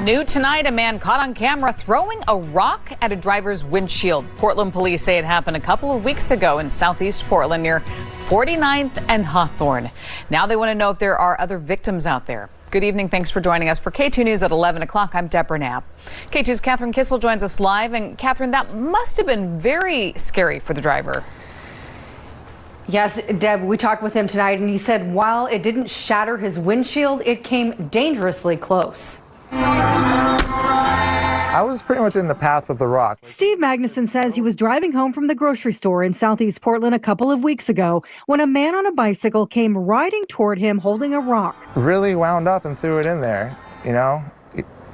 New tonight, a man caught on camera throwing a rock at a driver's windshield. Portland police say it happened a couple of weeks ago in southeast Portland near 49th and Hawthorne. Now they want to know if there are other victims out there. Good evening. Thanks for joining us for KATU News at 11 o'clock. I'm Deborah Knapp. KATU's Catherine Kissel joins us live. And Catherine, that must have been very scary for the driver. Yes, Deb, we talked with him tonight, and he said while it didn't shatter his windshield, it came dangerously close. I was pretty much in the path of the rock. Steve Magnuson says he was driving home from the grocery store in southeast Portland a couple of weeks ago when a man on a bicycle came riding toward him holding a rock. Really wound up and threw it in there, you know.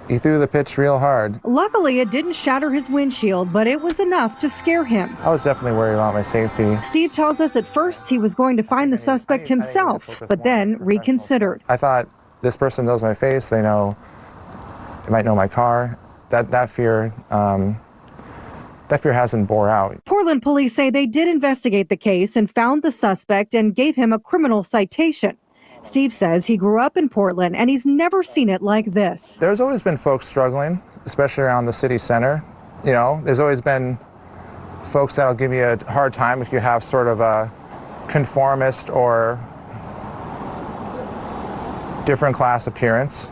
He threw the pitch real hard. Luckily, it didn't shatter his windshield, but it was enough to scare him. I was definitely worried about my safety. Steve tells us at first he was going to find the suspect himself, but then reconsidered. I thought, this person knows my face, they might know my car. That fear hasn't bore out. Portland police say they did investigate the case and found the suspect and gave him a criminal citation. Steve says he grew up in Portland and he's never seen it like this. There's always been folks struggling, especially around the city center. You know, there's always been folks that'll give you a hard time if you have sort of a conformist or different class appearance.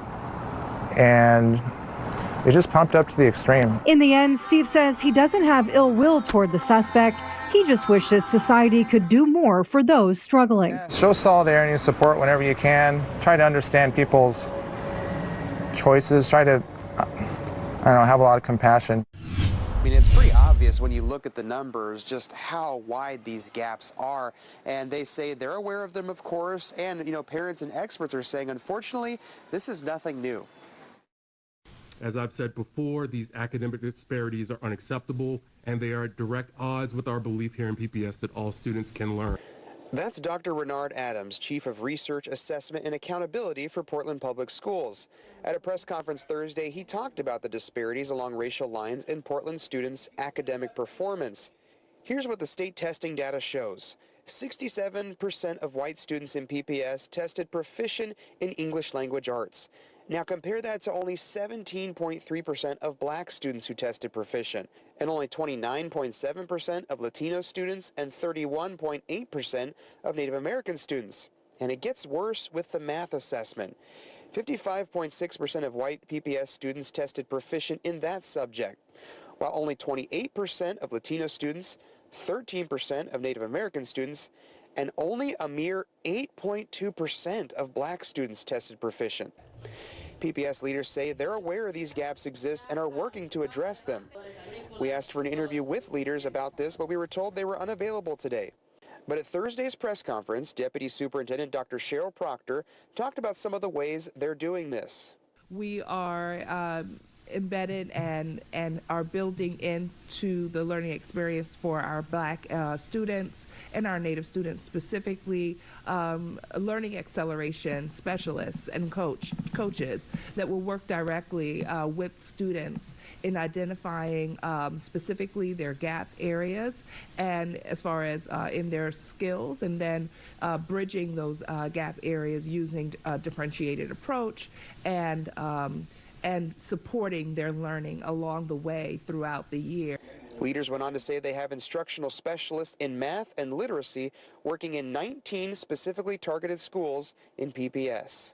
And it just pumped up to the extreme. In the end, Steve says he doesn't have ill will toward the suspect. He just wishes society could do more for those struggling. Yeah, show solidarity and support whenever you can. Try to understand people's choices. Try to, have a lot of compassion. I mean, it's pretty obvious when you look at the numbers just how wide these gaps are. And they say they're aware of them, of course. And, parents and experts are saying, unfortunately, this is nothing new. As I've said before, these academic disparities are unacceptable, and they are at direct odds with our belief here in PPS that all students can learn. That's Dr. Renard Adams, Chief of Research, Assessment, and Accountability for Portland Public Schools. At a press conference Thursday, he talked about the disparities along racial lines in Portland students' academic performance. Here's what the state testing data shows. 67% of white students in PPS tested proficient in English language arts. Now compare that to only 17.3% of black students who tested proficient, and only 29.7% of Latino students and 31.8% of Native American students. And it gets worse with the math assessment. 55.6% of white PPS students tested proficient in that subject, while only 28% of Latino students, 13% of Native American students, and only a mere 8.2% of black students tested proficient. PPS leaders say they're aware these gaps exist and are working to address them. We asked for an interview with leaders about this, but we were told they were unavailable today. But at Thursday's press conference, Deputy Superintendent Dr. Cheryl Proctor talked about some of the ways they're doing this. We are embedded and are building into the learning experience for our black students and our Native students specifically, learning acceleration specialists and coaches that will work directly with students in identifying specifically their gap areas and as far as in their skills, and then bridging those gap areas using a differentiated approach and supporting their learning along the way throughout the year. Leaders went on to say they have instructional specialists in math and literacy working in 19 specifically targeted schools in PPS.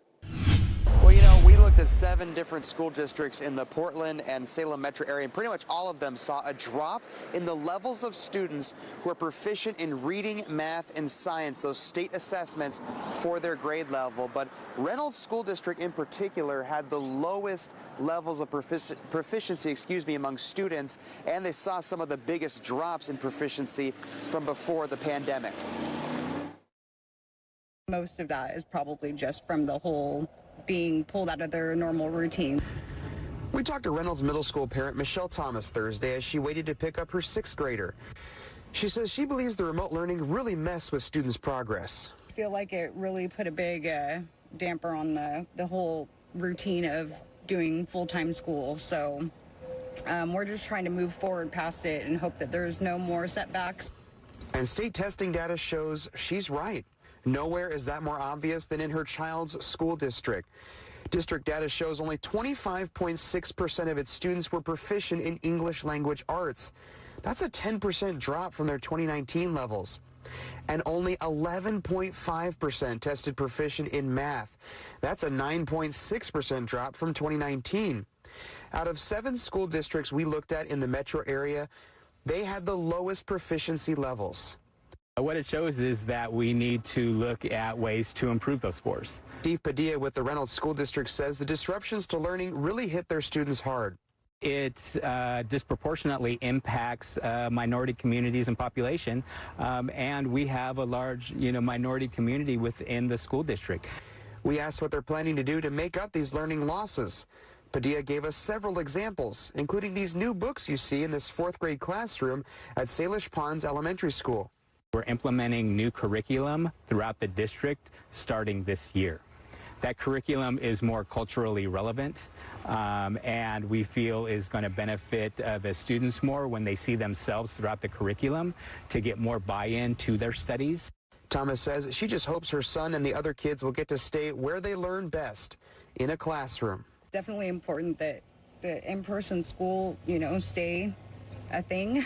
Well, we looked at 7 different school districts in the Portland and Salem metro area, and pretty much all of them saw a drop in the levels of students who are proficient in reading, math, and science, those state assessments for their grade level. But Reynolds School District in particular had the lowest levels of proficiency among students, and they saw some of the biggest drops in proficiency from before the pandemic. Most of that is probably just from the whole being pulled out of their normal routine. We talked to Reynolds Middle School parent Michelle Thomas Thursday as she waited to pick up her 6th grader. She says she believes the remote learning really messed with students' progress. I feel like it really put a big damper on the whole routine of doing full-time school. So we're just trying to move forward past it and hope that there's no more setbacks. And state testing data shows she's right. Nowhere is that more obvious than in her child's school district. District data shows only 25.6% of its students were proficient in English language arts. That's a 10% drop from their 2019 levels. And only 11.5% tested proficient in math. That's a 9.6% drop from 2019. Out of 7 school districts we looked at in the metro area, they had the lowest proficiency levels. What it shows is that we need to look at ways to improve those scores. Steve Padilla with the Reynolds School District says the disruptions to learning really hit their students hard. It disproportionately impacts minority communities and population, and we have a large, minority community within the school district. We asked what they're planning to do to make up these learning losses. Padilla gave us several examples, including these new books you see in this 4th grade classroom at Salish Ponds Elementary School. We're implementing new curriculum throughout the district starting this year. That curriculum is more culturally relevant and we feel is going to benefit the students more when they see themselves throughout the curriculum to get more buy-in to their studies. Thomas says she just hopes her son and the other kids will get to stay where they learn best, in a classroom. Definitely important that the in-person school, stay a thing.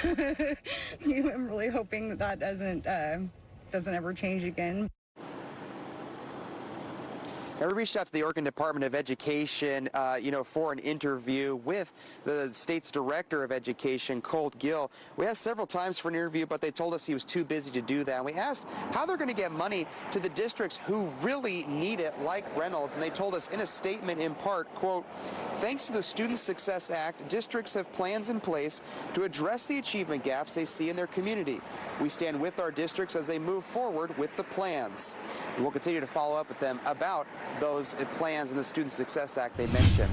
I'm really hoping that doesn't ever change again. Now, we reached out to the Oregon Department of Education, for an interview with the state's director of education, Colt Gill. We asked several times for an interview, but they told us he was too busy to do that. And we asked how they're going to get money to the districts who really need it, like Reynolds. And they told us in a statement in part, quote, "Thanks to the Student Success Act, districts have plans in place to address the achievement gaps they see in their community. We stand with our districts as they move forward with the plans." And we'll continue to follow up with them about those plans in the Student Success Act they mentioned.